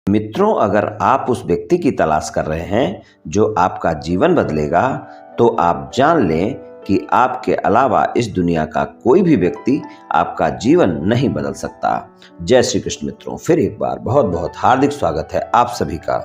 मित्रों, अगर आप उस व्यक्ति की तलाश कर रहे हैं जो आपका जीवन बदलेगा, तो आप जान लें कि आपके अलावा इस दुनिया का कोई भी व्यक्ति आपका जीवन नहीं बदल सकता। जय श्री कृष्ण मित्रों, फिर एक बार बहुत बहुत हार्दिक स्वागत है आप सभी का।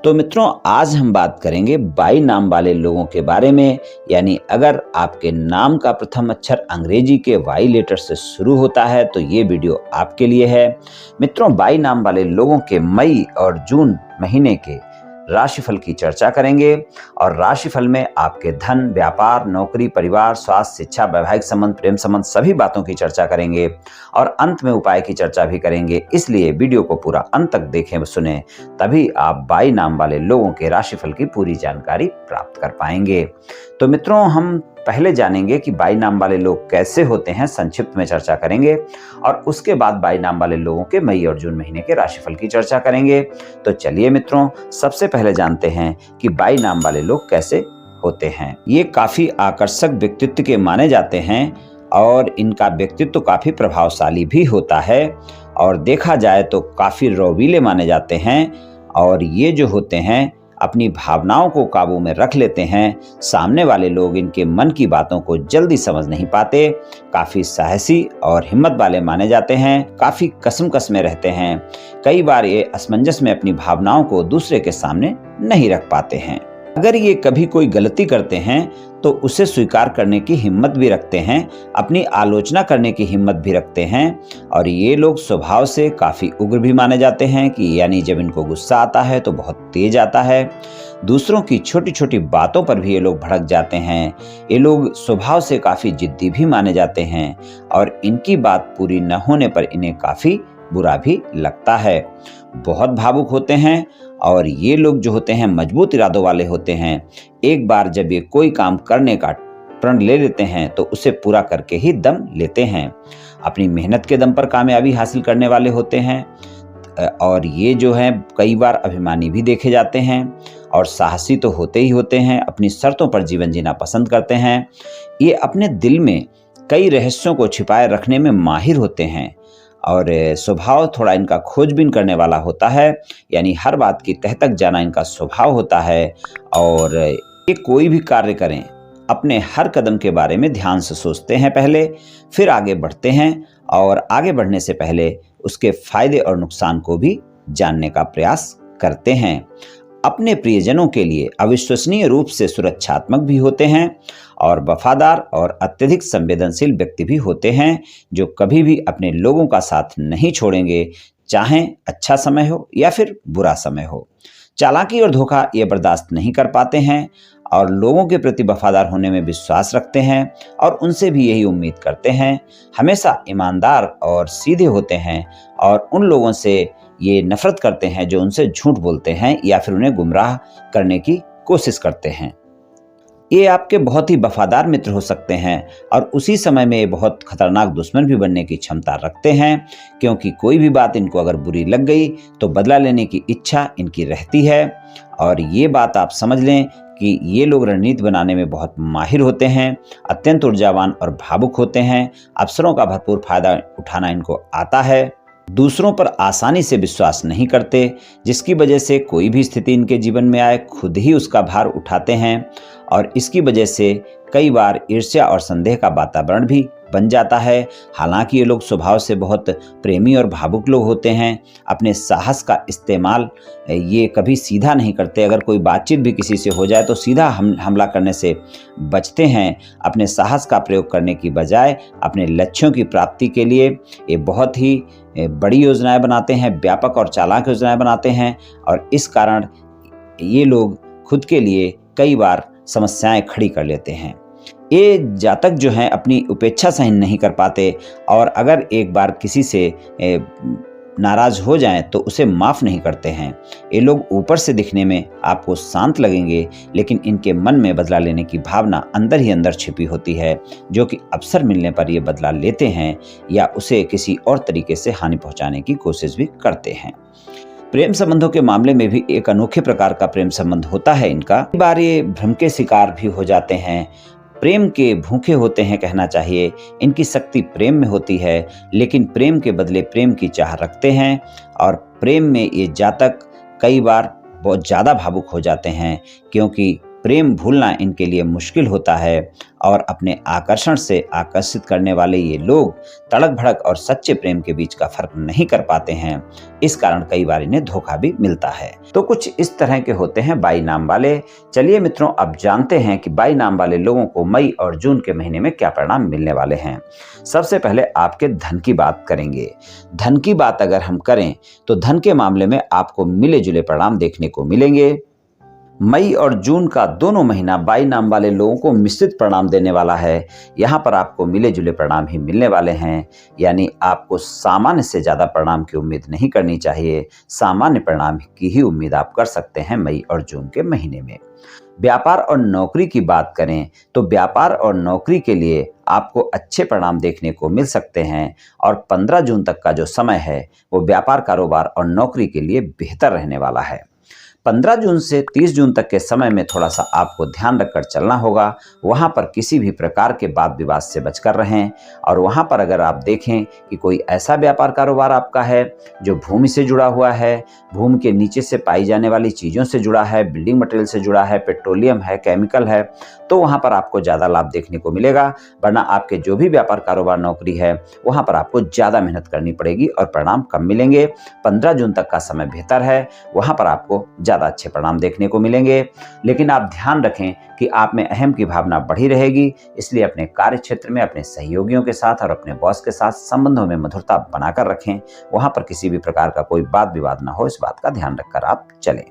तो मित्रों, आज हम बात करेंगे 22 नाम वाले लोगों के बारे में। यानी अगर आपके नाम का प्रथम अक्षर अंग्रेजी के वाई लेटर से शुरू होता है तो ये वीडियो आपके लिए है। मित्रों, 22 नाम वाले लोगों के मई और जून महीने के राशिफल की चर्चा करेंगे और राशिफल में आपके धन, व्यापार, नौकरी, परिवार, स्वास्थ्य, शिक्षा, वैवाहिक संबंध, प्रेम संबंध सभी बातों की चर्चा करेंगे और अंत में उपाय की चर्चा भी करेंगे। इसलिए वीडियो को पूरा अंत तक देखें, सुने, तभी आप 22 नाम वाले लोगों के राशिफल की पूरी जानकारी प्राप्त कर पाएंगे। तो मित्रों, हम पहले जानेंगे कि 22 नाम वाले लोग कैसे होते हैं, संक्षिप्त में चर्चा करेंगे और उसके बाद 22 नाम वाले लोगों के मई और जून महीने के राशिफल की चर्चा करेंगे। तो चलिए मित्रों, सबसे पहले जानते हैं कि 22 नाम वाले लोग कैसे होते हैं। ये काफी आकर्षक व्यक्तित्व के माने जाते हैं और इनका व्यक्तित्व काफी प्रभावशाली भी होता है और देखा जाए तो काफी रौबीले माने जाते हैं। और ये जो होते हैं अपनी भावनाओं को काबू में रख लेते हैं। सामने वाले लोग इनके मन की बातों को जल्दी समझ नहीं पाते। काफी साहसी और हिम्मत वाले माने जाते हैं। काफी कसम में रहते हैं। कई बार ये असमंजस में अपनी भावनाओं को दूसरे के सामने नहीं रख पाते हैं। अगर ये कभी कोई गलती करते हैं तो उसे स्वीकार करने की हिम्मत भी रखते हैं, अपनी आलोचना करने की हिम्मत भी रखते हैं। और ये लोग स्वभाव से काफी उग्र भी माने जाते हैं कि यानी जब इनको गुस्सा आता है तो बहुत तेज आता है। दूसरों की छोटी छोटी बातों पर भी ये लोग भड़क जाते हैं। ये लोग स्वभाव से काफी जिद्दी भी माने जाते हैं और इनकी बात पूरी न होने पर इन्हें काफी बुरा भी लगता है। बहुत भावुक होते हैं और ये लोग जो होते हैं मजबूत इरादों वाले होते हैं। एक बार जब ये कोई काम करने का प्रण ले लेते हैं तो उसे पूरा करके ही दम लेते हैं। अपनी मेहनत के दम पर कामयाबी हासिल करने वाले होते हैं और ये जो है कई बार अभिमानी भी देखे जाते हैं और साहसी तो होते ही होते हैं। अपनी शर्तों पर जीवन जीना पसंद करते हैं। ये अपने दिल में कई रहस्यों को छिपाए रखने में माहिर होते हैं और स्वभाव थोड़ा इनका खोजबीन करने वाला होता है। यानी हर बात की तह तक जाना इनका स्वभाव होता है और ये कोई भी कार्य करें अपने हर कदम के बारे में ध्यान से सोचते हैं पहले, फिर आगे बढ़ते हैं और आगे बढ़ने से पहले उसके फायदे और नुकसान को भी जानने का प्रयास करते हैं। अपने प्रियजनों के लिए अविश्वसनीय रूप से सुरक्षात्मक भी होते हैं और वफादार और अत्यधिक संवेदनशील व्यक्ति भी होते हैं जो कभी भी अपने लोगों का साथ नहीं छोड़ेंगे, चाहे अच्छा समय हो या फिर बुरा समय हो। चालाकी और धोखा ये बर्दाश्त नहीं कर पाते हैं और लोगों के प्रति वफादार होने में विश्वास रखते हैं और उनसे भी यही उम्मीद करते हैं। हमेशा ईमानदार और सीधे होते हैं और उन लोगों से ये नफरत करते हैं जो उनसे झूठ बोलते हैं या फिर उन्हें गुमराह करने की कोशिश करते हैं। ये आपके बहुत ही वफादार मित्र हो सकते हैं और उसी समय में ये बहुत खतरनाक दुश्मन भी बनने की क्षमता रखते हैं, क्योंकि कोई भी बात इनको अगर बुरी लग गई तो बदला लेने की इच्छा इनकी रहती है। और ये बात आप समझ लें कि ये लोग रणनीति बनाने में बहुत माहिर होते हैं, अत्यंत ऊर्जावान और भावुक होते हैं। अवसरों का भरपूर फायदा उठाना इनको आता है। दूसरों पर आसानी से विश्वास नहीं करते, जिसकी वजह से कोई भी स्थिति इनके जीवन में आए खुद ही उसका भार उठाते हैं और इसकी वजह से कई बार ईर्ष्या और संदेह का वातावरण भी बन जाता है। हालांकि ये लोग स्वभाव से बहुत प्रेमी और भावुक लोग होते हैं। अपने साहस का इस्तेमाल ये कभी सीधा नहीं करते। अगर कोई बातचीत भी किसी से हो जाए तो सीधा हमला करने से बचते हैं। अपने साहस का प्रयोग करने की बजाय अपने लक्ष्यों की प्राप्ति के लिए ये बहुत ही बड़ी योजनाएं बनाते हैं, व्यापक और चालाक योजनाएं बनाते हैं और इस कारण ये लोग खुद के लिए कई बार समस्याएं खड़ी कर लेते हैं। ये जातक जो हैं अपनी उपेक्षा सहन नहीं कर पाते और अगर एक बार किसी से नाराज हो जाएं तो उसे माफ़ नहीं करते हैं। ये लोग ऊपर से दिखने में आपको शांत लगेंगे, लेकिन इनके मन में बदला लेने की भावना अंदर ही अंदर छिपी होती है, जो कि अवसर मिलने पर ये बदला लेते हैं या उसे किसी और तरीके से हानि पहुंचाने की कोशिश भी करते हैं। प्रेम संबंधों के मामले में भी एक अनोखे प्रकार का प्रेम संबंध होता है इनका। कई बार ये भ्रम के शिकार भी हो जाते हैं। प्रेम के भूखे होते हैं कहना चाहिए। इनकी शक्ति प्रेम में होती है, लेकिन प्रेम के बदले प्रेम की चाह रखते हैं और प्रेम में ये जातक कई बार बहुत ज़्यादा भावुक हो जाते हैं, क्योंकि प्रेम भूलना इनके लिए मुश्किल होता है और अपने आकर्षण से आकर्षित करने वाले ये लोग तड़क भड़क और सच्चे प्रेम के बीच का फर्क नहीं कर पाते हैं। इस कारण कई बार इन्हें धोखा भी मिलता है। तो कुछ इस तरह के होते हैं 22 नाम वाले। चलिए मित्रों, अब जानते हैं कि 22 नाम वाले लोगों को मई और जून के महीने में क्या परिणाम मिलने वाले हैं। सबसे पहले आपके धन की बात करेंगे। धन की बात अगर हम करें तो धन के मामले में आपको मिले जुले परिणाम देखने को मिलेंगे। मई और जून का दोनों महीना 22 नाम वाले लोगों को मिश्रित परिणाम देने वाला है। यहाँ पर आपको मिले जुले परिणाम ही मिलने वाले हैं, यानी आपको सामान्य से ज़्यादा परिणाम की उम्मीद नहीं करनी चाहिए। सामान्य परिणाम की ही उम्मीद आप कर सकते हैं मई और जून के महीने में। व्यापार और नौकरी की बात करें तो व्यापार और नौकरी के लिए आपको अच्छे परिणाम देखने को मिल सकते हैं और 15 जून तक का जो समय है वो व्यापार, कारोबार और नौकरी के लिए बेहतर रहने वाला है। 15 जून से 30 जून तक के समय में थोड़ा सा आपको ध्यान रखकर चलना होगा। वहाँ पर किसी भी प्रकार के वाद विवाद से बचकर रहें। और वहाँ पर अगर आप देखें कि कोई ऐसा व्यापार कारोबार आपका है जो भूमि से जुड़ा हुआ है, भूमि के नीचे से पाई जाने वाली चीज़ों से जुड़ा है, बिल्डिंग मटेरियल से जुड़ा है, पेट्रोलियम है, केमिकल है, तो वहाँ पर आपको ज़्यादा लाभ देखने को मिलेगा। वरना आपके जो भी व्यापार, कारोबार, नौकरी है वहाँ पर आपको ज़्यादा मेहनत करनी पड़ेगी और परिणाम कम मिलेंगे। 15 जून तक का समय बेहतर है, वहाँ पर आपको ज़्यादा अच्छे परिणाम देखने को मिलेंगे। लेकिन आप ध्यान रखें कि आप में अहम की भावना बढ़ी रहेगी, इसलिए अपने कार्य क्षेत्र में अपने सहयोगियों के साथ और अपने बॉस के साथ संबंधों में मधुरता बनाकर रखें। वहां पर किसी भी प्रकार का कोई वाद विवाद ना हो, इस बात का ध्यान रखकर आप चलें।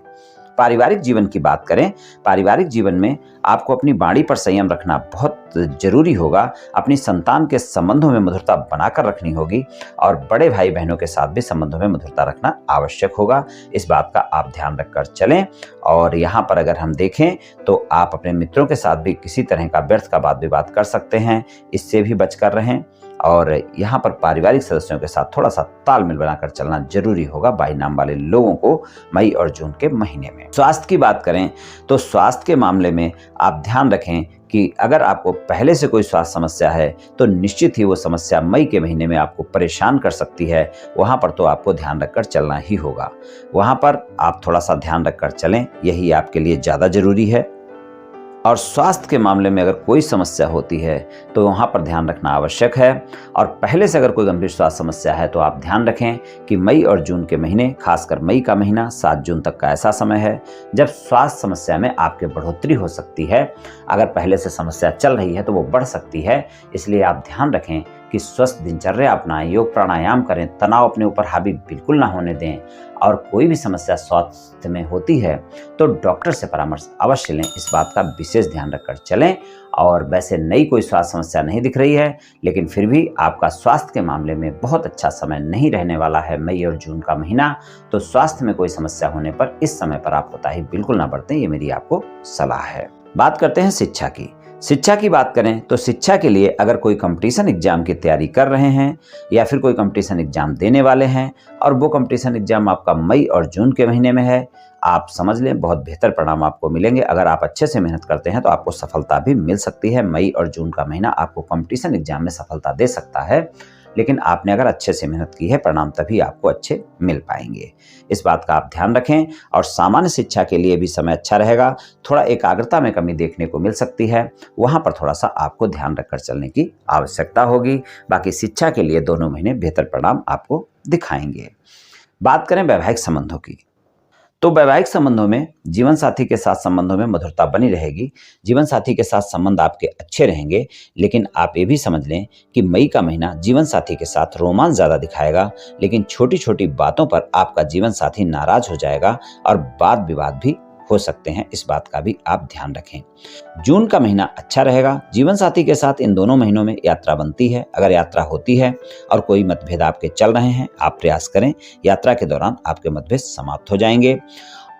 पारिवारिक जीवन की बात करें, पारिवारिक जीवन में आपको अपनी वाणी पर संयम रखना बहुत जरूरी होगा। अपनी संतान के संबंधों में मधुरता बनाकर रखनी होगी और बड़े भाई बहनों के साथ भी संबंधों में मधुरता रखना आवश्यक होगा। इस बात का आप ध्यान रखकर चलें। और यहाँ पर अगर हम देखें तो आप अपने मित्रों के साथ भी किसी तरह का व्यर्थ का वाद विवाद कर सकते हैं, इससे भी बचकर रहें। और यहाँ पर पारिवारिक सदस्यों के साथ थोड़ा सा तालमेल बनाकर चलना जरूरी होगा 22 नाम वाले लोगों को मई और जून के महीने में। स्वास्थ्य की बात करें तो स्वास्थ्य के मामले में आप ध्यान रखें कि अगर आपको पहले से कोई स्वास्थ्य समस्या है तो निश्चित ही वो समस्या मई के महीने में आपको परेशान कर सकती है। वहाँ पर तो आपको ध्यान रखकर चलना ही होगा। वहाँ पर आप थोड़ा सा ध्यान रखकर चलें, यही आपके लिए ज़्यादा जरूरी है। और स्वास्थ्य के मामले में अगर कोई समस्या होती है तो वहाँ पर ध्यान रखना आवश्यक है। और पहले से अगर कोई गंभीर स्वास्थ्य समस्या है तो आप ध्यान रखें कि मई और जून के महीने, खासकर मई का महीना 7 जून तक का ऐसा समय है जब स्वास्थ्य समस्या में आपके बढ़ोतरी हो सकती है। अगर पहले से समस्या चल रही है तो वो बढ़ सकती है, इसलिए आप ध्यान रखें कि स्वस्थ दिनचर्या अपनाएं, योग प्राणायाम करें, तनाव अपने ऊपर हावी बिल्कुल ना होने दें। और कोई भी समस्या स्वास्थ्य में होती है तो डॉक्टर से परामर्श अवश्य लें, इस बात का विशेष ध्यान रखकर चलें। और वैसे नई कोई स्वास्थ्य समस्या नहीं दिख रही है, लेकिन फिर भी आपका स्वास्थ्य के मामले में बहुत अच्छा समय नहीं रहने वाला है मई और जून का महीना। तो स्वास्थ्य में कोई समस्या होने पर इस समय पर आप कोताही बिल्कुल ना बरतें, ये मेरी आपको सलाह है। बात करते हैं शिक्षा की। शिक्षा की बात करें तो शिक्षा के लिए अगर कोई कंपटीशन एग्जाम की तैयारी कर रहे हैं या फिर कोई कंपटीशन एग्जाम देने वाले हैं और वो कंपटीशन एग्जाम आपका मई और जून के महीने में है, आप समझ लें बहुत बेहतर परिणाम आपको मिलेंगे। अगर आप अच्छे से मेहनत करते हैं तो आपको सफलता भी मिल सकती है। मई और जून का महीना आपको कंपटीशन एग्जाम में सफलता दे सकता है, लेकिन आपने अगर अच्छे से मेहनत की है, परिणाम तभी आपको अच्छे मिल पाएंगे। इस बात का आप ध्यान रखें। और सामान्य शिक्षा के लिए भी समय अच्छा रहेगा। थोड़ा एकाग्रता में कमी देखने को मिल सकती है, वहां पर थोड़ा सा आपको ध्यान रखकर चलने की आवश्यकता होगी। बाकी शिक्षा के लिए दोनों महीने बेहतर परिणाम आपको दिखाएंगे। बात करें वैवाहिक संबंधों की तो वैवाहिक संबंधों में जीवन साथी के साथ संबंधों में मधुरता बनी रहेगी। जीवन साथी के साथ संबंध आपके अच्छे रहेंगे, लेकिन आप ये भी समझ लें कि मई का महीना जीवन साथी के साथ रोमांस ज़्यादा दिखाएगा, लेकिन छोटी छोटी बातों पर आपका जीवन साथी नाराज हो जाएगा और वाद विवाद भी हो सकते हैं। इस बात का भी आप ध्यान रखें। जून का महीना अच्छा रहेगा। जीवन साथी के साथ इन दोनों महीनों में यात्रा बनती है। अगर यात्रा होती है और कोई मतभेद आपके चल रहे हैं, आप प्रयास करें, यात्रा के दौरान आपके मतभेद समाप्त हो जाएंगे।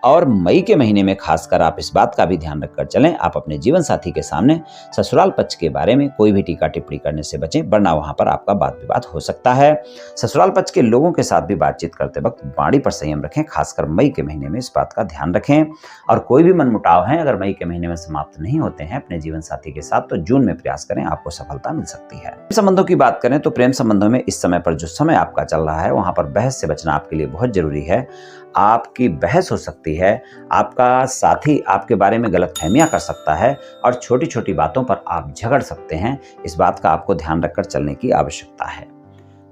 और मई के महीने में खासकर आप इस बात का भी ध्यान रखकर चलें, आप अपने जीवन साथी के सामने ससुराल पक्ष के बारे में कोई भी टीका टिप्पणी करने से बचें, वरना वहां पर आपका वाद विवाद हो सकता है। ससुराल पक्ष के लोगों के साथ भी बातचीत करते वक्त वाणी पर संयम रखें, खासकर मई के महीने में इस बात का ध्यान रखें। और कोई भी मनमुटाव है अगर मई के महीने में समाप्त नहीं होते हैं अपने जीवन साथी के साथ, तो जून में प्रयास करें, आपको सफलता मिल सकती है। संबंधों की बात करें तो प्रेम संबंधों में इस समय पर जो समय आपका चल रहा है वहां पर बहस से बचना आपके लिए बहुत जरूरी है। आपकी बहस हो सकती है, आपका साथी आपके बारे में गलतफहमियां कर सकता है और छोटी छोटी बातों पर आप झगड़ सकते हैं। इस बात का आपको ध्यान रखकर चलने की आवश्यकता है।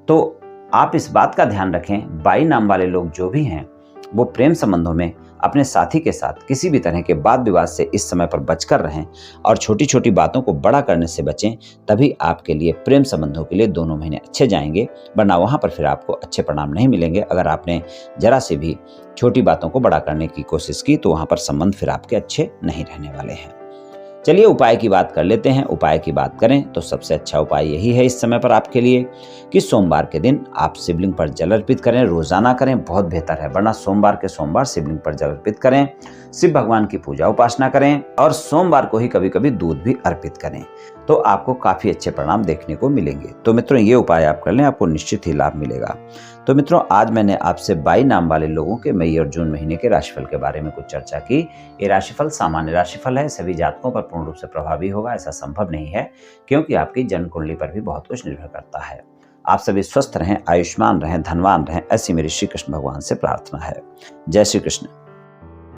तो आप इस बात का ध्यान रखें, 22 नाम वाले लोग जो भी हैं वो प्रेम संबंधों में अपने साथी के साथ किसी भी तरह के वाद विवाद से इस समय पर बचकर रहें और छोटी छोटी बातों को बड़ा करने से बचें, तभी आपके लिए प्रेम संबंधों के लिए दोनों महीने अच्छे जाएंगे, वरना वहां पर फिर आपको अच्छे परिणाम नहीं मिलेंगे। अगर आपने जरा से भी छोटी बातों को बड़ा करने की कोशिश की तो वहां पर संबंध फिर आपके अच्छे नहीं रहने वाले हैं। चलिए उपाय की बात कर लेते हैं। उपाय की बात करें तो सबसे अच्छा उपाय यही है इस समय पर आपके लिए कि सोमवार के दिन आप शिवलिंग पर जल अर्पित करें। रोजाना करें, बहुत बेहतर है, वरना सोमवार के सोमवार शिवलिंग पर जल अर्पित करें, शिव भगवान की पूजा उपासना करें और सोमवार को ही कभी कभी दूध भी अर्पित करें, तो आपको काफी अच्छे परिणाम देखने को मिलेंगे। तो मित्रों ये उपाय आप कर लें, आपको निश्चित ही लाभ मिलेगा। तो मित्रों आज मैंने आपसे 22 नाम वाले लोगों के मई और जून महीने के राशिफल के बारे में कुछ चर्चा की। ये राशिफल सामान्य राशिफल है, सभी जातकों पर पूर्ण रूप से प्रभावी होगा ऐसा संभव नहीं है, क्योंकि आपकी जन्म कुंडली पर भी बहुत कुछ निर्भर करता है। आप सभी स्वस्थ रहें, आयुष्मान रहें, धनवान रहें, ऐसी मेरी श्री कृष्ण भगवान से प्रार्थना है। जय श्री कृष्ण।